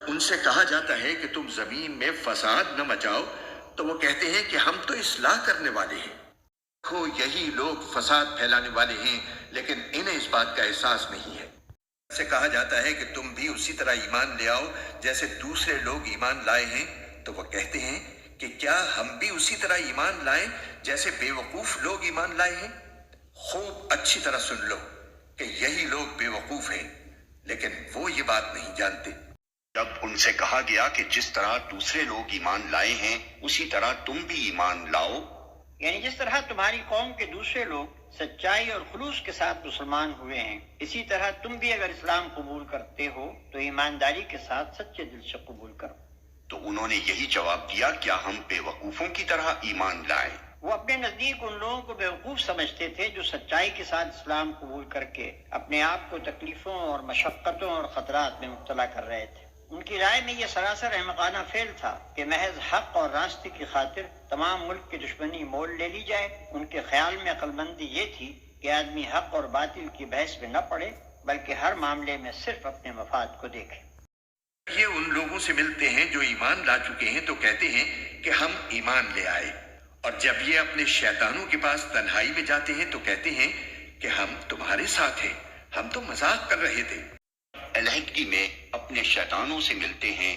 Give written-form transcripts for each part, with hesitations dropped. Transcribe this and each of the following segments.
ان سے کہا جاتا ہے کہ تم زمین میں فساد نہ مچاؤ تو وہ کہتے ہیں کہ ہم تو اصلاح کرنے والے ہیں۔ دیکھو یہی لوگ فساد پھیلانے والے ہیں لیکن انہیں اس بات کا احساس نہیں ہے۔ ان سے کہا جاتا ہے کہ تم بھی اسی طرح ایمان لے آؤ جیسے دوسرے لوگ ایمان لائے ہیں تو وہ کہتے ہیں کہ کیا ہم بھی اسی طرح ایمان لائیں جیسے بے وقوف لوگ ایمان لائے ہیں؟ خوب اچھی طرح سن لو کہ یہی لوگ بے وقوف ہیں لیکن وہ یہ بات نہیں جانتے۔ جب ان سے کہا گیا کہ جس طرح دوسرے لوگ ایمان لائے ہیں اسی طرح تم بھی ایمان لاؤ، یعنی جس طرح تمہاری قوم کے دوسرے لوگ سچائی اور خلوص کے ساتھ مسلمان ہوئے ہیں، اسی طرح تم بھی اگر اسلام قبول کرتے ہو تو ایمانداری کے ساتھ سچے دل سے قبول کرو۔ تو انہوں نے یہی جواب دیا، کیا ہم بے وقوفوں کی طرح ایمان لائیں؟ وہ اپنے نزدیک ان لوگوں کو بیوقوف سمجھتے تھے جو سچائی کے ساتھ اسلام قبول کر کے اپنے آپ کو تکلیفوں اور مشقتوں اور خطرات میں مبتلا کر رہے تھے۔ ان کی رائے میں یہ سراسر احمقانہ فعل تھا کہ محض حق اور راستے کی خاطر تمام ملک کی دشمنی مول لے لی جائے۔ ان کے خیال میں عقل مندی یہ تھی کہ آدمی حق اور باطل کی بحث میں نہ پڑے بلکہ ہر معاملے میں صرف اپنے مفاد کو دیکھے۔ یہ ان لوگوں سے ملتے ہیں جو ایمان لا چکے ہیں تو کہتے ہیں کہ ہم ایمان لے آئے، اور جب یہ اپنے شیطانوں کے پاس تنہائی میں جاتے ہیں تو کہتے ہیں کہ ہم تمہارے ساتھ ہیں، ہم تو مذاق کر رہے تھے۔ علیحدگی میں اپنے شیطانوں سے ملتے ہیں۔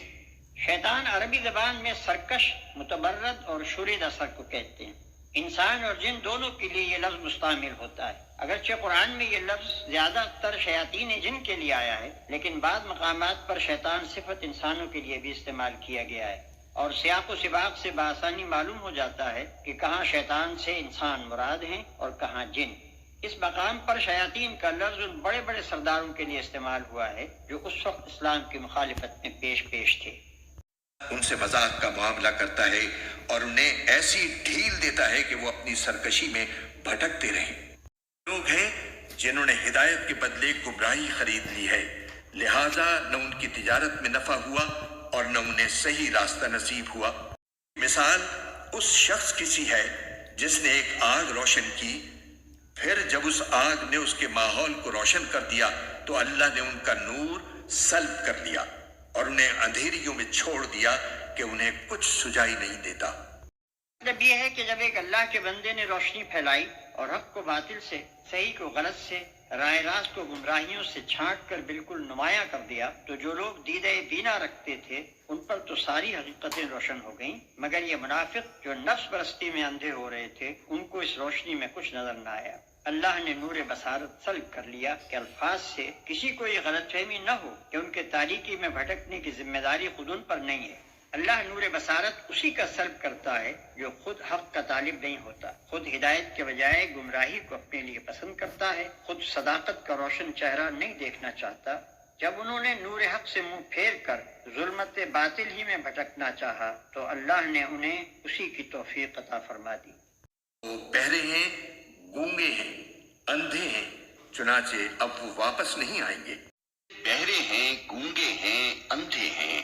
شیطان عربی زبان میں سرکش، متبرد اور شرید اثر کو کہتے ہیں۔ انسان اور جن دونوں کے لیے یہ لفظ مستعمل ہوتا ہے۔ اگرچہ قرآن میں یہ لفظ زیادہ تر شیاطین جن کے لیے آیا ہے، لیکن بعض مقامات پر شیطان صفت انسانوں کے لیے بھی استعمال کیا گیا ہے، اور سیاق و سباق سے بآسانی معلوم ہو جاتا ہے کہ کہاں شیطان سے انسان مراد ہیں اور کہاں جن۔ اس مقام پر شیاطین کا لفظ ان بڑے بڑے سرداروں کے لیے استعمال ہوا ہے جو اس وقت اسلام کی مخالفت میں پیش تھے۔ ان سے مذاق کا معاملہ کرتا ہے اور انہیں ایسی ڈھیل دیتا ہے کہ وہ اپنی سرکشی میں بھٹکتے رہیں۔ لوگ ہیں جنہوں نے ہدایت کے بدلے گمراہی خرید لی ہے، لہٰذا نہ ان کی تجارت میں نفع ہوا اور نہ انہیں صحیح راستہ نصیب ہوا۔ مثال اس شخص کی سی ہے جس نے ایک آگ روشن کی، پھر جب اس آگ نے اس کے ماحول کو روشن کر دیا تو اللہ نے ان کا نور سلب کر لیا اور انہیں اندھیریوں میں چھوڑ دیا کہ انہیں کچھ سجائی نہیں دیتا۔ مطلب یہ ہے کہ جب ایک اللہ کے بندے نے روشنی پھیلائی اور حق کو باطل سے، صحیح کو غلط سے، راہ راست کو گمراہیوں سے چھانٹ کر بالکل نمایاں کر دیا، تو جو لوگ دیدہ بینا رکھتے تھے ان پر تو ساری حقیقتیں روشن ہو گئیں، مگر یہ منافق جو نفس پرستی میں اندھے ہو رہے تھے ان کو اس روشنی میں کچھ نظر نہ آیا۔ اللہ نے نور بصارت سلب کر لیا کہ الفاظ سے کسی کو یہ غلط فہمی نہ ہو کہ ان کے تاریکی میں بھٹکنے کی ذمہ داری خود ان پر نہیں ہے۔ اللہ نور بصارت اسی کا سلب کرتا ہے جو خود حق کا طالب نہیں ہوتا، خود ہدایت کے بجائے گمراہی کو اپنے لیے پسند کرتا ہے، خود صداقت کا روشن چہرہ نہیں دیکھنا چاہتا۔ جب انہوں نے نور حق سے منہ پھیر کر ظلمت باطل ہی میں بھٹکنا چاہا تو اللہ نے انہیں اسی کی توفیق عطا فرما دی۔ وہ بہرے ہیں، گونگے ہیں، اندھے ہیں، چنانچہ اب وہ واپس نہیں آئیں گے۔ بہرے ہیں، گونگے ہیں، اندھے ہیں۔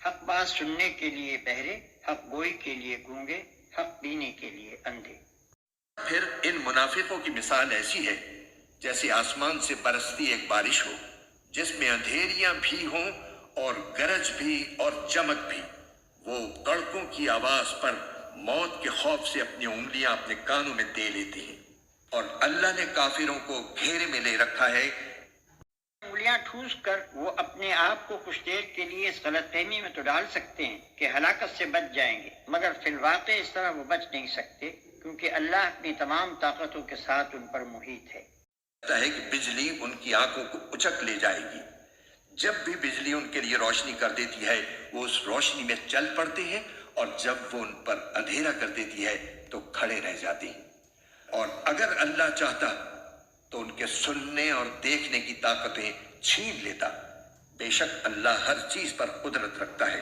حق بات سننے کے لیے بہرے، حق گوئی کے لیے گونگے، حق پینے کے لیے اندھے۔ پھر ان منافقوں کی مثال ایسی ہے جیسے آسمان سے برستی ایک بارش ہو جس میں اندھیریاں بھی ہوں اور گرج بھی اور چمک بھی۔ وہ کڑکوں کی آواز پر موت کے خوف سے اپنی انگلیاں اپنے کانوں میں دے لیتی ہیں، اور اللہ نے کافروں کو گھیرے میں لے رکھا ہے۔ انگلیاں ٹھوس کر وہ اپنے آپ کو کچھ دیر کے لیے اس غلط فہمی میں تو ڈال سکتے ہیں کہ ہلاکت سے بچ جائیں گے، مگر فی الواقع اس طرح وہ بچ نہیں سکتے کیونکہ اللہ اپنی تمام طاقتوں کے ساتھ ان پر محیط ہے۔ کہتا ہے کہ بجلی ان کی آنکھوں کو اچک لے جائے گی۔ جب بھی بجلی ان کے لیے روشنی کر دیتی ہے وہ اس روشنی میں چل پڑتے ہیں، اور جب وہ ان پر اندھیرا کر دیتی ہے تو کھڑے رہ جاتے ہیں۔ اور اگر اللہ چاہتا تو ان کے سننے اور دیکھنے کی طاقتیں چھین لیتا۔ بے شک اللہ ہر چیز پر قدرت رکھتا ہے۔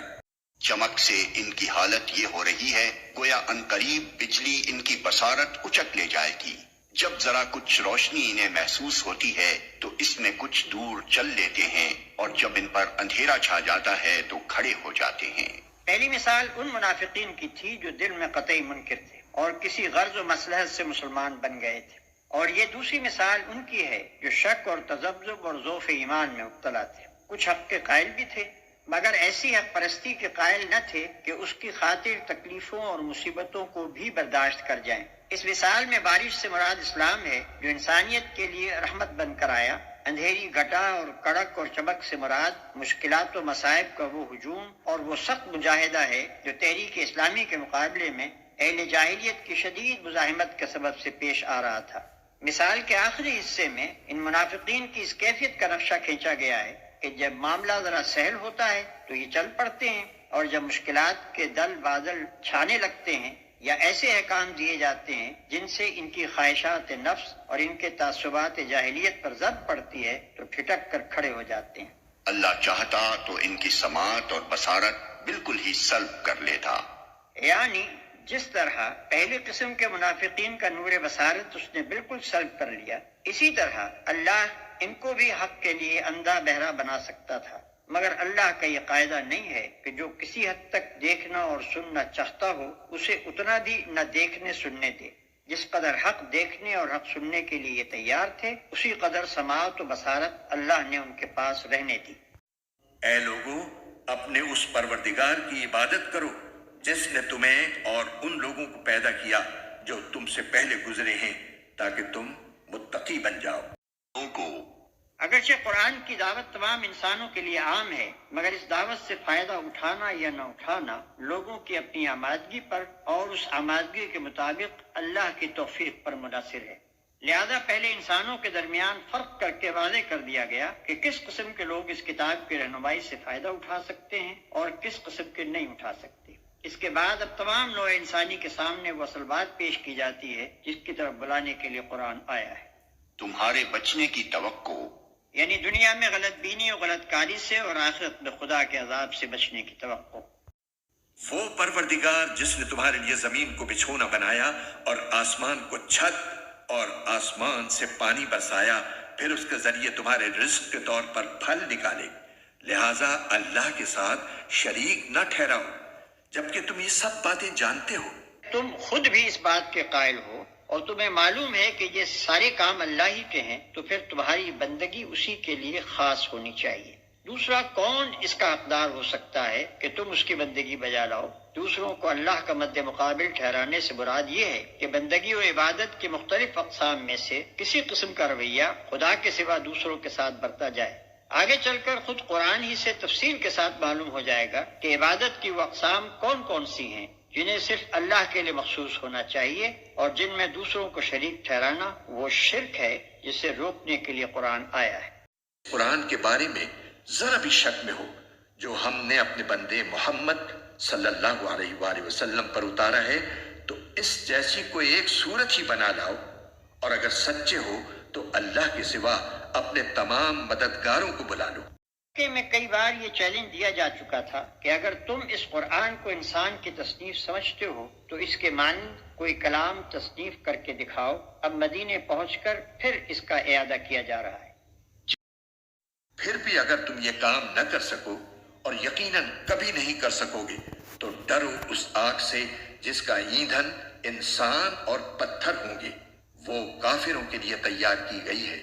چمک سے ان کی حالت یہ ہو رہی ہے گویا عنقریب بجلی ان کی بصارت اچک لے جائے گی۔ جب ذرا کچھ روشنی انہیں محسوس ہوتی ہے تو اس میں کچھ دور چل لیتے ہیں، اور جب ان پر اندھیرا چھا جاتا ہے تو کھڑے ہو جاتے ہیں۔ پہلی مثال ان منافقین کی تھی جو دل میں قطعی منکر تھے اور کسی غرض و مصلحت سے مسلمان بن گئے تھے، اور یہ دوسری مثال ان کی ہے جو شک اور تذبذب اور ضعف ایمان میں مبتلا تھے۔ کچھ حق کے قائل بھی تھے مگر ایسی حق پرستی کے قائل نہ تھے کہ اس کی خاطر تکلیفوں اور مصیبتوں کو بھی برداشت کر جائیں۔ اس مثال میں بارش سے مراد اسلام ہے جو انسانیت کے لیے رحمت بن کر آیا۔ اندھیری گھٹا اور کڑک اور چمک سے مراد مشکلات و مصائب کا وہ ہجوم اور وہ سخت مجاہدہ ہے جو تحریک اسلامی کے مقابلے میں اہل جاہلیت کی شدید مزاحمت کے سبب سے پیش آ رہا تھا۔ مثال کے آخری حصے میں ان منافقین کی اس کیفیت کا نقشہ کھینچا گیا ہے کہ جب معاملہ ذرا سہل ہوتا ہے تو یہ چل پڑتے ہیں، اور جب مشکلات کے دل بادل چھانے لگتے ہیں یا ایسے احکام دیے جاتے ہیں جن سے ان کی خواہشات نفس اور ان کے تعصبات جاہلیت پر ضرب پڑتی ہے تو ٹھٹک کر کھڑے ہو جاتے ہیں۔ اللہ چاہتا تو ان کی سماعت اور بصارت بالکل ہی سلب کر لیتا۔ یعنی جس طرح پہلی قسم کے منافقین کا نور بصارت اس نے بالکل سلب کر لیا، اسی طرح اللہ ان کو بھی حق کے لیے اندھا بہرا بنا سکتا تھا، مگر اللہ کا یہ قاعدہ نہیں ہے کہ جو کسی حد تک دیکھنا اور سننا چاہتا ہو اسے اتنا بھی نہ دیکھنے سننے دے۔ جس قدر حق دیکھنے اور حق سننے کے لیے تیار تھے اسی قدر سماعت و بصارت اللہ نے ان کے پاس رہنے دی۔ اے لوگو، اپنے اس پروردگار کی عبادت کرو جس نے تمہیں اور ان لوگوں کو پیدا کیا جو تم سے پہلے گزرے ہیں تاکہ تم متقی بن جاؤ۔ اگرچہ قرآن کی دعوت تمام انسانوں کے لیے عام ہے، مگر اس دعوت سے فائدہ اٹھانا یا نہ اٹھانا لوگوں کی اپنی آمادگی پر اور اس آمادگی کے مطابق اللہ کی توفیق پر منحصر ہے۔ لہذا پہلے انسانوں کے درمیان فرق کر کے واضح کر دیا گیا کہ کس قسم کے لوگ اس کتاب کی رہنمائی سے فائدہ اٹھا سکتے ہیں اور کس قسم کے نہیں اٹھا سکتے۔ اس کے بعد اب تمام نوع انسانی کے سامنے وہ اصل بات پیش کی جاتی ہے جس کی طرف بلانے کے لیے قرآن آیا ہے۔ تمہارے بچنے کی توقع، یعنی دنیا میں غلط بینی اور غلط کاری سے اور آخرت میں خدا کے عذاب سے بچنے کی توقع۔ وہ پروردگار جس نے تمہارے لیے زمین کو بچھونا بنایا اور آسمان کو چھت اور آسمان سے پانی برسایا، پھر اس کے ذریعے تمہارے رزق کے طور پر پھل نکالے، لہٰذا اللہ کے ساتھ شریک نہ ٹھہراؤ جبکہ تم یہ سب باتیں جانتے ہو۔ تم خود بھی اس بات کے قائل ہو اور تمہیں معلوم ہے کہ یہ سارے کام اللہ ہی کے ہیں، تو پھر تمہاری بندگی اسی کے لیے خاص ہونی چاہیے۔ دوسرا کون اس کا حقدار ہو سکتا ہے کہ تم اس کی بندگی بجا لاؤ؟ دوسروں کو اللہ کا مد مقابل ٹھہرانے سے مراد یہ ہے کہ بندگی و عبادت کی مختلف اقسام میں سے کسی قسم کا رویہ خدا کے سوا دوسروں کے ساتھ برتا جائے۔ آگے چل کر خود قرآن ہی سے تفصیل کے ساتھ معلوم ہو جائے گا کہ عبادت کی وہ اقسام کون کون سی ہیں جنہیں صرف اللہ کے لیے مخصوص ہونا چاہیے، اور جن میں دوسروں کو شریک ٹھہرانا وہ شرک ہے جسے روکنے کے لیے قرآن آیا ہے۔ قرآن کے بارے میں ذرا بھی شک میں ہو جو ہم نے اپنے بندے محمد صلی اللہ علیہ وآلہ وسلم پر اتارا ہے تو اس جیسی کوئی ایک صورت ہی بنا لاؤ، اور اگر سچے ہو تو اللہ کے سوا اپنے تمام مددگاروں کو بلا لو۔ کہ میں کئی بار یہ چیلنج دیا جا چکا تھا کہ اگر تم اس قرآن کو انسان کی تصنیف سمجھتے ہو تو اس کے معنی کوئی کلام تصنیف کر کے دکھاؤ۔ اب مدینے پہنچ کر پھر اس کا اعادہ کیا جا رہا ہے۔ پھر بھی اگر تم یہ کام نہ کر سکو، اور یقیناً کبھی نہیں کر سکو گے، تو ڈرو اس آگ سے جس کا ایندھن انسان اور پتھر ہوں گے، وہ کافروں کے لیے تیار کی گئی ہے۔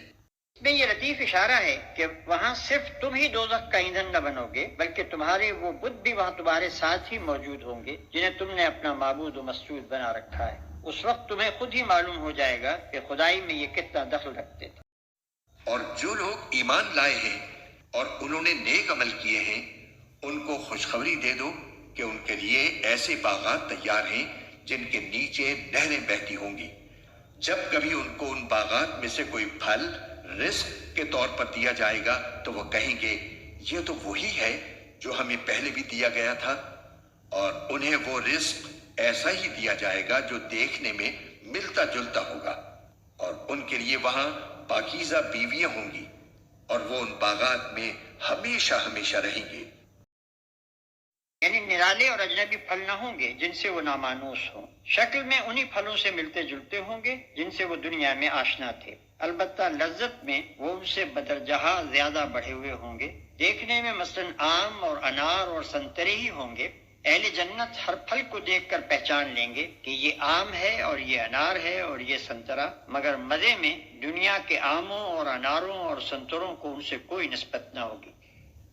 اس میں یہ لطیف اشارہ ہے کہ وہاں صرف تم ہی دوزخ کا ایندھن نہ بنو گے، بلکہ تمہارے وہ بت بھی وہاں تمہارے ساتھ ہی موجود ہوں گے جنہیں تم نے اپنا معبود و مسجود بنا رکھا ہے۔ اس وقت تمہیں خود ہی معلوم ہو جائے گا کہ خدائی میں یہ کتنا دخل رکھتے تھے۔ اور جو لوگ ایمان لائے ہیں اور انہوں نے نیک عمل کیے ہیں، ان کو خوشخبری دے دو کہ ان کے لیے ایسے باغات تیار ہیں جن کے نیچے نہریں بہتی ہوں گی۔ جب کبھی ان کو ان باغات میں سے کوئی پھل رزق کے طور پر دیا جائے گا تو وہ کہیں گے یہ تو وہی ہے جو ہمیں پہلے بھی دیا گیا تھا، اور انہیں وہ رزق ایسا ہی دیا جائے گا جو دیکھنے میں ملتا جلتا ہوگا، اور ان کے لیے وہاں پاکیزہ بیویاں ہوں گی، اور وہ ان باغات میں ہمیشہ ہمیشہ رہیں گے۔ یعنی نرالے اور اجنبی پھل نہ ہوں گے جن سے وہ نامانوس ہوں، شکل میں انہی پھلوں سے ملتے جلتے ہوں گے جن سے وہ دنیا میں آشنا تھے، البتہ لذت میں وہ ان سے بدرجہ زیادہ بڑھے ہوئے ہوں گے۔ دیکھنے میں مثلاً آم اور انار اور سنترے ہی ہوں گے۔ اہل جنت ہر پھل کو دیکھ کر پہچان لیں گے کہ یہ آم ہے اور یہ انار ہے اور یہ سنترا، مگر مزے میں دنیا کے آموں اور اناروں اور سنتروں کو ان سے کوئی نسبت نہ ہوگی۔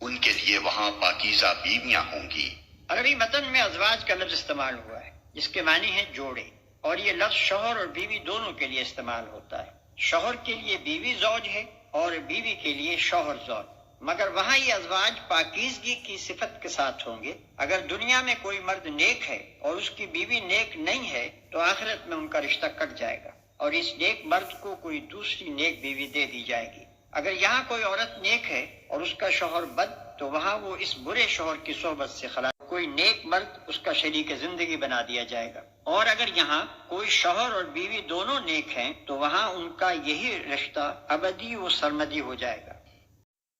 ان کے لیے وہاں پاکیزہ بیویاں ہوں گی۔ عربی متن میں ازواج کا لفظ استعمال ہوا ہے جس کے معنی ہے جوڑے، اور یہ لفظ شوہر اور بیوی دونوں کے لیے استعمال ہوتا ہے۔ شوہر کے لیے بیوی زوج ہے اور بیوی کے لیے شوہر زوج، مگر وہاں یہ ازواج پاکیزگی کی صفت کے ساتھ ہوں گے۔ اگر دنیا میں کوئی مرد نیک ہے اور اس کی بیوی نیک نہیں ہے تو آخرت میں ان کا رشتہ کٹ جائے گا اور اس نیک مرد کو کوئی دوسری نیک بیوی دے دی جائے گی۔ اگر یہاں کوئی عورت نیک ہے اور اس کا شوہر بد تو وہاں وہ اس برے شوہر کی صحبت سے خلا، کوئی نیک مرد اس کا شریک زندگی بنا دیا جائے گا۔ اور اگر یہاں کوئی شوہر اور بیوی دونوں نیک ہیں تو وہاں ان کا یہی رشتہ ابدی و سرمدی ہو جائے گا۔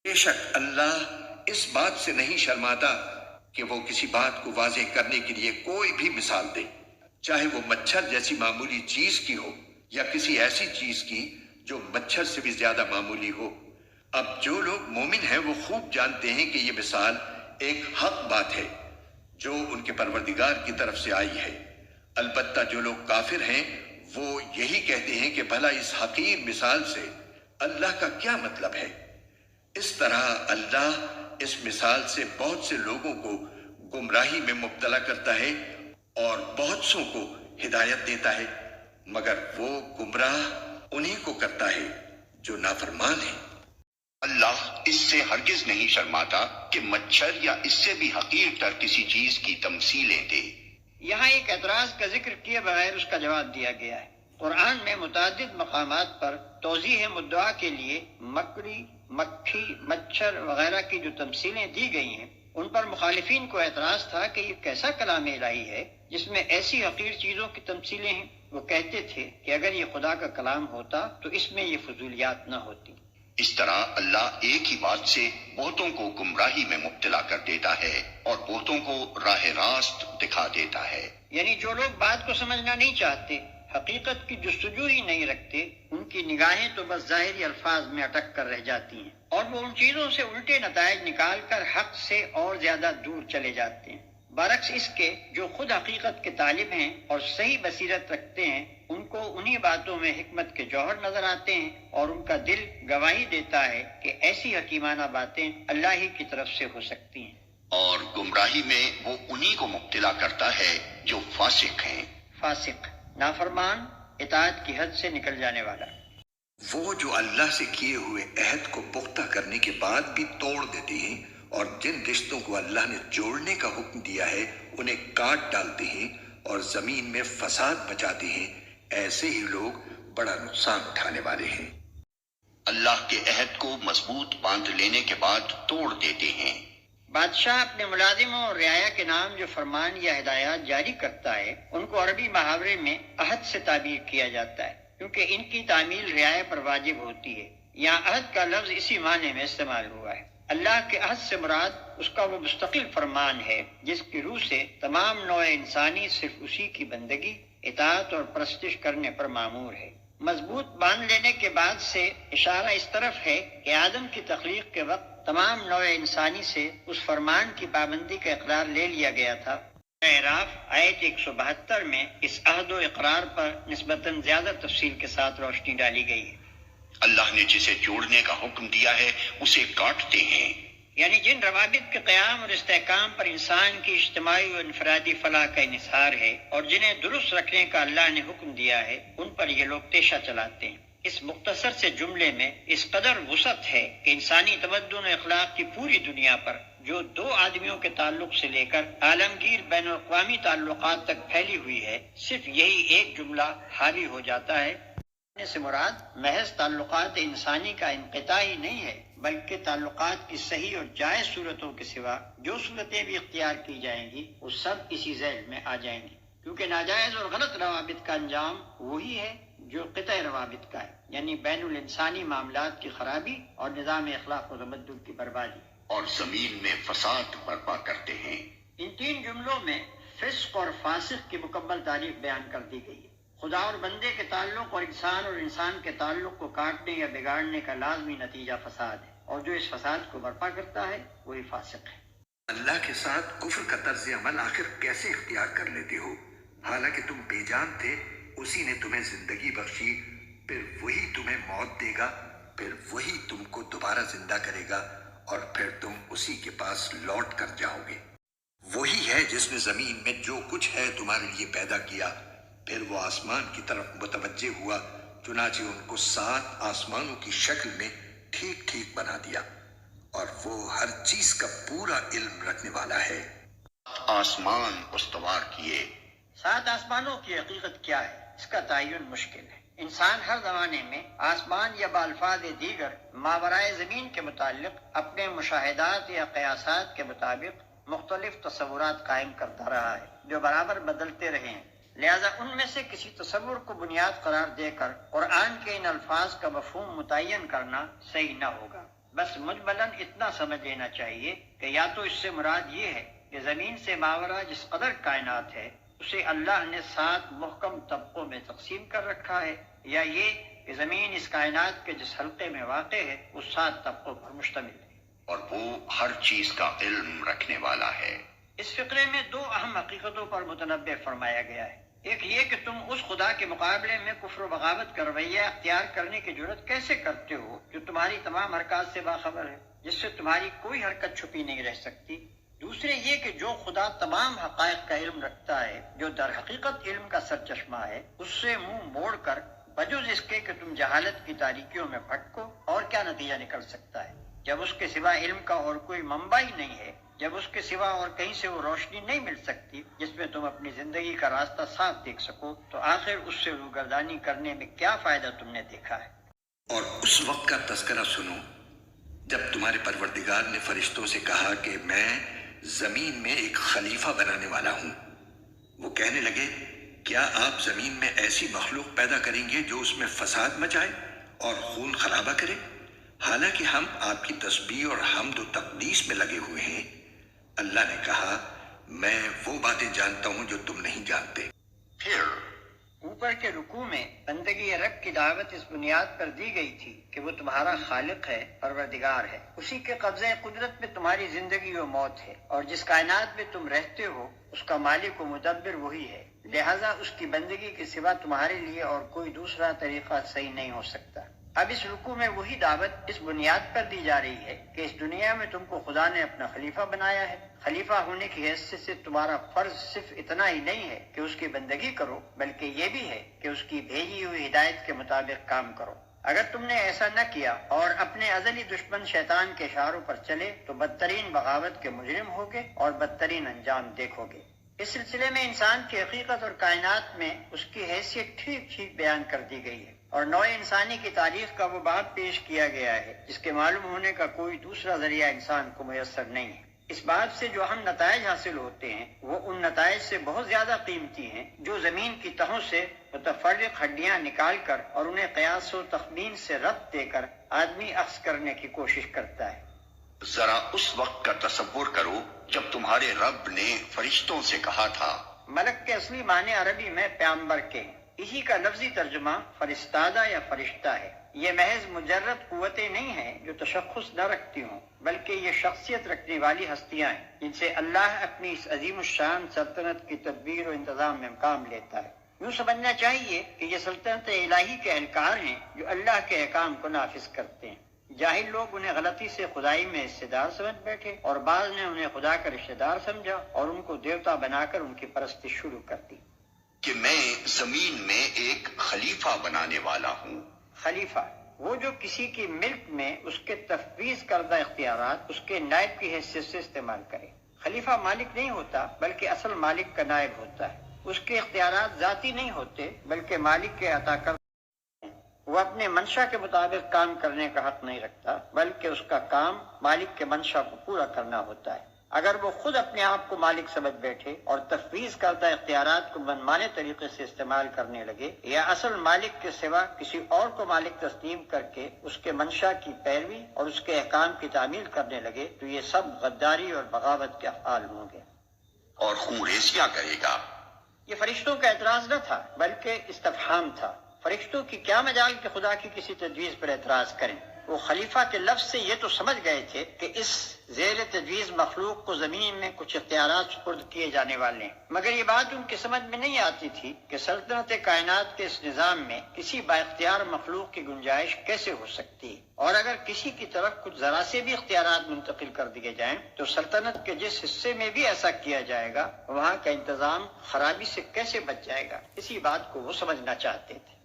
بے شک اللہ اس بات سے نہیں شرماتا کہ وہ کسی بات کو واضح کرنے کے لیے کوئی بھی مثال دے، چاہے وہ مچھر جیسی معمولی چیز کی ہو یا کسی ایسی چیز کی جو مچھر سے بھی زیادہ معمولی ہو۔ اب جو لوگ مومن ہیں وہ خوب جانتے ہیں کہ یہ مثال ایک حق بات ہے جو ان کے پروردگار کی طرف سے آئی ہے۔ البتہ جو لوگ کافر ہیں وہ یہی کہتے ہیں کہ بھلا اس حقیر مثال سے اللہ کا کیا مطلب ہے۔ اس طرح اللہ اس مثال سے بہت سے لوگوں کو گمراہی میں مبتلا کرتا ہے اور بہت سوں کو ہدایت دیتا ہے، مگر وہ گمراہ انہی کو کرتا ہے جو نافرمان ہیں۔ اللہ اس سے ہرگز نہیں شرماتا کہ مچھر یا اس سے بھی حقیر تر کسی چیز کی تمثیلیں دے۔ یہاں ایک اعتراض کا ذکر کیے بغیر اس کا جواب دیا گیا ہے۔ قرآن میں متعدد مقامات پر توضیح مدعا کے لیے مکڑی، مکھی، مچھر وغیرہ کی جو تمثیلیں دی گئی ہیں ان پر مخالفین کو اعتراض تھا کہ یہ کیسا کلام الہی ہے جس میں ایسی حقیر چیزوں کی تمثیلیں ہیں۔ وہ کہتے تھے کہ اگر یہ خدا کا کلام ہوتا تو اس میں یہ فضولیات نہ ہوتی۔ اس طرح اللہ ایک ہی بات سے بہتوں کو گمراہی میں مبتلا کر دیتا ہے اور بہتوں کو راہ راست دکھا دیتا ہے۔ یعنی جو لوگ بات کو سمجھنا نہیں چاہتے، حقیقت کی جستجو ہی نہیں رکھتے، ان کی نگاہیں تو بس ظاہری الفاظ میں اٹک کر رہ جاتی ہیں اور وہ ان چیزوں سے الٹے نتائج نکال کر حق سے اور زیادہ دور چلے جاتے ہیں۔ برعکس اس کے جو خود حقیقت کے طالب ہیں اور صحیح بصیرت رکھتے ہیں ان کو انہی باتوں میں حکمت کے جوہر نظر آتے ہیں اور ان کا دل گواہی دیتا ہے کہ ایسی حکیمانہ باتیں اللہ ہی کی طرف سے ہو سکتی ہیں۔ اور گمراہی میں وہ انہی کو مبتلا کرتا ہے جو فاسق ہیں۔ فاسق، نافرمان، اطاعت کی حد سے نکل جانے والا۔ وہ جو اللہ سے کیے ہوئے عہد کو پختہ کرنے کے بعد بھی توڑ دیتے ہیں اور جن رشتوں کو اللہ نے جوڑنے کا حکم دیا ہے انہیں کاٹ ڈالتے ہیں اور زمین میں فساد مچاتے ہیں، ایسے ہی لوگ بڑا نقصان اٹھانے والے ہیں۔ اللہ کے عہد کو مضبوط باندھ لینے کے بعد توڑ دیتے ہیں۔ بادشاہ اپنے ملازموں اور رعایا کے نام جو فرمان یا ہدایات جاری کرتا ہے ان کو عربی محاورے میں عہد سے تعبیر کیا جاتا ہے کیونکہ ان کی تعمیل رعایا پر واجب ہوتی ہے۔ یہاں عہد کا لفظ اسی معنی میں استعمال ہوا ہے۔ اللہ کے عہد سے مراد اس کا وہ مستقل فرمان ہے جس کی روح سے تمام نوع انسانی صرف اسی کی بندگی، اطاعت اور پرستش کرنے پر مامور ہے۔ مضبوط باندھ لینے کے بعد سے اشارہ اس طرف ہے کہ آدم کی تخلیق کے وقت تمام نوع انسانی سے اس فرمان کی پابندی کا اقرار لے لیا گیا تھا۔ اعراف آیت 172 میں اس عہد و اقرار پر نسبتاً زیادہ تفصیل کے ساتھ روشنی ڈالی گئی ہے۔ اللہ نے جسے جوڑنے کا حکم دیا ہے اسے کاٹتے ہیں۔ یعنی جن روابط کے قیام اور استحکام پر انسان کی اجتماعی و انفرادی فلاح کا انحصار ہے اور جنہیں درست رکھنے کا اللہ نے حکم دیا ہے ان پر یہ لوگ تیشہ چلاتے ہیں۔ اس مختصر سے جملے میں اس قدر وسعت ہے کہ انسانی تمدن و اخلاق کی پوری دنیا پر جو دو آدمیوں کے تعلق سے لے کر عالمگیر بین الاقوامی تعلقات تک پھیلی ہوئی ہے، صرف یہی ایک جملہ حاوی ہو جاتا ہے۔ سے مراد محض تعلقات انسانی کا انقطاع ہی نہیں ہے بلکہ تعلقات کی صحیح اور جائز صورتوں کے سوا جو صورتیں بھی اختیار کی جائیں گی وہ سب اسی ذیل میں آ جائیں گی، کیونکہ ناجائز اور غلط روابط کا انجام وہی ہے جو قطع روابط کا ہے، یعنی بین الانسانی معاملات کی خرابی اور نظام اخلاق و تمدن کی بربادی، اور زمین میں فساد برپا کرتے ہیں۔ ان تین جملوں میں فسق اور فاسق کی مکمل تعریف بیان کر دی گئی ہے۔ خدا اور بندے کے تعلق اور انسان کے تعلق کو کاٹنے یا بگاڑنے کا لازمی نتیجہ فساد ہے، اور جو اس فساد کو برپا کرتا ہے وہی فاسق ہے۔ اللہ کے ساتھ کفر کا طرز عمل آخر کیسے اختیار کر لیتے ہو؟ حالانکہ تم بے جان تھے، اسی نے تمہیں زندگی بخشی، پھر وہی تمہیں موت دے گا، پھر وہی تم کو دوبارہ زندہ کرے گا، اور پھر تم اسی کے پاس لوٹ کر جاؤ گے۔ وہی ہے جس نے زمین میں جو کچھ ہے تمہارے لیے پیدا کیا، پھر وہ آسمان کی طرف متوجہ ہوا، چنانچہ ان کو 7 آسمانوں کی شکل میں ٹھیک ٹھیک بنا دیا، اور وہ ہر چیز کا پورا علم رکھنے والا ہے۔ آسمان استوار کیے۔ 7 آسمانوں کی حقیقت کیا ہے، اس کا تعین مشکل ہے۔ انسان ہر زمانے میں آسمان یا بالفاظ دیگر ماورائے زمین کے متعلق اپنے مشاہدات یا قیاسات کے مطابق مختلف تصورات قائم کرتا رہا ہے، جو برابر بدلتے رہے ہیں۔ لہذا ان میں سے کسی تصور کو بنیاد قرار دے کر قرآن کے ان الفاظ کا مفہوم متعین کرنا صحیح نہ ہوگا۔ بس مجملاً اتنا سمجھ لینا چاہیے کہ یا تو اس سے مراد یہ ہے کہ زمین سے ماورا جس قدر کائنات ہے اسے اللہ نے 7 محکم طبقوں میں تقسیم کر رکھا ہے، یا یہ کہ زمین اس کائنات کے جس حلقے میں واقع ہے وہ 7 طبقوں پر مشتمل ہے، اور وہ ہر چیز کا علم رکھنے والا ہے۔ اس فقرے میں 2 اہم حقیقتوں پر متنبہ فرمایا گیا ہے۔ ایک یہ کہ تم اس خدا کے مقابلے میں کفر و بغاوت کا رویہ اختیار کرنے کی جرات کیسے کرتے ہو جو تمہاری تمام حرکات سے باخبر ہے، جس سے تمہاری کوئی حرکت چھپی نہیں رہ سکتی۔ دوسرے یہ کہ جو خدا تمام حقائق کا علم رکھتا ہے، جو در حقیقت علم کا سرچشمہ ہے، اس سے منہ موڑ کر بجز اس کے کہ تم جہالت کی تاریکیوں میں بھٹکو اور کیا نتیجہ نکل سکتا ہے؟ جب اس کے سوا علم کا اور کوئی منبع ہی نہیں ہے، جب اس کے سوا اور کہیں سے وہ روشنی نہیں مل سکتی جس میں تم اپنی زندگی کا راستہ صاف دیکھ سکو، تو آخر اس سے روگردانی کرنے میں کیا فائدہ تم نے دیکھا ہے؟ اور اس وقت کا تذکرہ سنو جب تمہارے پروردگار نے فرشتوں سے کہا کہ میں زمین میں ایک خلیفہ بنانے والا ہوں۔ وہ کہنے لگے، کیا آپ زمین میں ایسی مخلوق پیدا کریں گے جو اس میں فساد مچائے اور خون خرابہ کرے؟ حالانکہ ہم آپ کی تسبیح اور حمد و تقدیس میں لگے ہوئے ہیں۔ اللہ نے کہا، میں وہ باتیں جانتا ہوں جو تم نہیں جانتے۔ پھر اوپر کے رکوع میں بندگی رب کی دعوت اس بنیاد پر دی گئی تھی کہ وہ تمہارا خالق ہے، پروردگار ہے، اسی کے قبضہ قدرت میں تمہاری زندگی و موت ہے، اور جس کائنات میں تم رہتے ہو اس کا مالک و مدبر وہی ہے، لہذا اس کی بندگی کے سوا تمہارے لیے اور کوئی دوسرا طریقہ صحیح نہیں ہو سکتا۔ اب اس رکوع میں وہی دعوت اس بنیاد پر دی جا رہی ہے کہ اس دنیا میں تم کو خدا نے اپنا خلیفہ بنایا ہے۔ خلیفہ ہونے کی حیثیت سے تمہارا فرض صرف اتنا ہی نہیں ہے کہ اس کی بندگی کرو، بلکہ یہ بھی ہے کہ اس کی بھیجی ہوئی ہدایت کے مطابق کام کرو۔ اگر تم نے ایسا نہ کیا اور اپنے ازلی دشمن شیطان کے اشاروں پر چلے تو بدترین بغاوت کے مجرم ہوگے اور بدترین انجام دیکھو گے۔ اس سلسلے میں انسان کی حقیقت اور کائنات میں اس کی حیثیت ٹھیک ٹھیک بیان کر دی گئی ہے، اور نوع انسانی کی تاریخ کا وہ باب پیش کیا گیا ہے جس کے معلوم ہونے کا کوئی دوسرا ذریعہ انسان کو میسر نہیں ہے۔ اس بات سے جو اہم نتائج حاصل ہوتے ہیں وہ ان نتائج سے بہت زیادہ قیمتی ہیں جو زمین کی تہوں سے متفرق ہڈیاں نکال کر اور انہیں قیاس و تخمین سے ربط دے کر آدمی اخذ کرنے کی کوشش کرتا ہے۔ ذرا اس وقت کا تصور کرو جب تمہارے رب نے فرشتوں سے کہا تھا۔ ملک کے اصلی معنی عربی میں پیامبر کے ہیں۔ اسی کا لفظی ترجمہ فرستادہ یا فرشتہ ہے۔ یہ محض مجرد قوتیں نہیں ہیں جو تشخص نہ رکھتی ہوں، بلکہ یہ شخصیت رکھنے والی ہستیاں ہیں جن سے اللہ اپنی اس عظیم الشان سلطنت کی تدبیر و انتظام میں کام لیتا ہے۔ یوں سمجھنا چاہیے کہ یہ سلطنت الہی کے اہلکار ہیں جو اللہ کے احکام کو نافذ کرتے ہیں۔ جاہل لوگ انہیں غلطی سے خدائی میں حصے دار سمجھ بیٹھے، اور بعض نے انہیں خدا کا رشتہ دار سمجھا اور ان کو دیوتا بنا کر ان کی پرستش شروع کر دی۔ کہ میں زمین میں ایک خلیفہ بنانے والا ہوں۔ خلیفہ وہ جو کسی کی ملک میں اس کے تفویض کردہ اختیارات اس کے نائب کی حیثیت سے استعمال کرے۔ خلیفہ مالک نہیں ہوتا بلکہ اصل مالک کا نائب ہوتا ہے۔ اس کے اختیارات ذاتی نہیں ہوتے بلکہ مالک کے عطا کردہ۔ وہ اپنے منشا کے مطابق کام کرنے کا حق نہیں رکھتا بلکہ اس کا کام مالک کے منشا کو پورا کرنا ہوتا ہے۔ اگر وہ خود اپنے آپ کو مالک سمجھ بیٹھے اور تفویض کردہ اختیارات کو منمانے طریقے سے استعمال کرنے لگے، یا اصل مالک کے سوا کسی اور کو مالک تسلیم کر کے اس کے منشا کی پیروی اور اس کے احکام کی تعمیل کرنے لگے، تو یہ سب غداری اور بغاوت کے افعال ہوں گے۔ اور خون ریزیاں کرے گا۔ یہ فرشتوں کا اعتراض نہ تھا بلکہ استفہام تھا۔ فرشتوں کی کیا مجال کہ خدا کی کسی تجویز پر اعتراض کریں؟ وہ خلیفہ کے لفظ سے یہ تو سمجھ گئے تھے کہ اس زیر تجویز مخلوق کو زمین میں کچھ اختیارات سپرد کیے جانے والے ہیں، مگر یہ بات ان کی سمجھ میں نہیں آتی تھی کہ سلطنت کائنات کے اس نظام میں کسی با اختیار مخلوق کی گنجائش کیسے ہو سکتی ہے، اور اگر کسی کی طرف کچھ ذرا سے بھی اختیارات منتقل کر دیے جائیں تو سلطنت کے جس حصے میں بھی ایسا کیا جائے گا وہاں کا انتظام خرابی سے کیسے بچ جائے گا، اسی بات کو وہ سمجھنا چاہتے تھے۔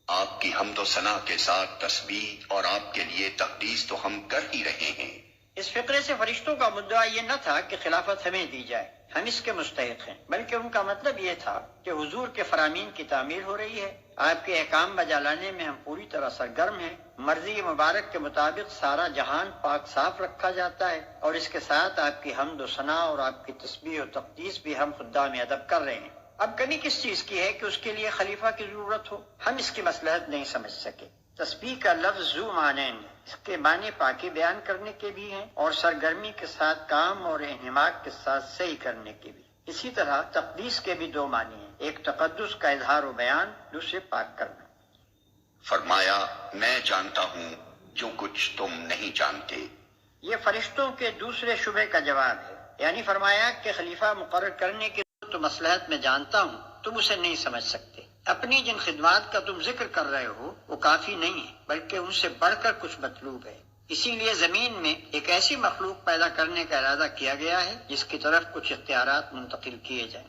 آپ کی حمد و ثنا کے ساتھ تسبیح اور آپ کے لیے تقدیس تو ہم کر ہی رہے ہیں۔ اس فقرے سے فرشتوں کا مدعا یہ نہ تھا کہ خلافت ہمیں دی جائے، ہم اس کے مستحق ہیں، بلکہ ان کا مطلب یہ تھا کہ حضور کے فرامین کی تعمیل ہو رہی ہے، آپ کے احکام بجا لانے میں ہم پوری طرح سرگرم ہیں، مرضی مبارک کے مطابق سارا جہان پاک صاف رکھا جاتا ہے، اور اس کے ساتھ آپ کی حمد و ثنا اور آپ کی تسبیح و تقدیس بھی ہم خدام ادب کر رہے ہیں۔ اب کمی کس چیز کی ہے کہ اس کے لیے خلیفہ کی ضرورت ہو؟ ہم اس کی مصلحت نہیں سمجھ سکے۔ تسبیح کا لفظ ذو معنین ہے، اس کے معنی پاکی بیان کرنے کے بھی ہیں اور سرگرمی کے ساتھ کام اور انہماک کے ساتھ صحیح کرنے کے بھی۔ اسی طرح تقدیس کے بھی دو معنی ہیں، ایک تقدس کا اظہار و بیان، دوسرے پاک کرنا۔ فرمایا میں جانتا ہوں جو کچھ تم نہیں جانتے۔ یہ فرشتوں کے دوسرے شبے کا جواب ہے، یعنی فرمایا کہ خلیفہ مقرر کرنے کی تو مصلحت میں جانتا ہوں، تم اسے نہیں سمجھ سکتے۔ اپنی جن خدمات کا تم ذکر کر رہے ہو وہ کافی نہیں ہے، بلکہ ان سے بڑھ کر کچھ مطلوب ہے۔ اسی لیے زمین میں ایک ایسی مخلوق پیدا کرنے کا ارادہ کیا گیا ہے جس کی طرف کچھ اختیارات منتقل کیے جائیں۔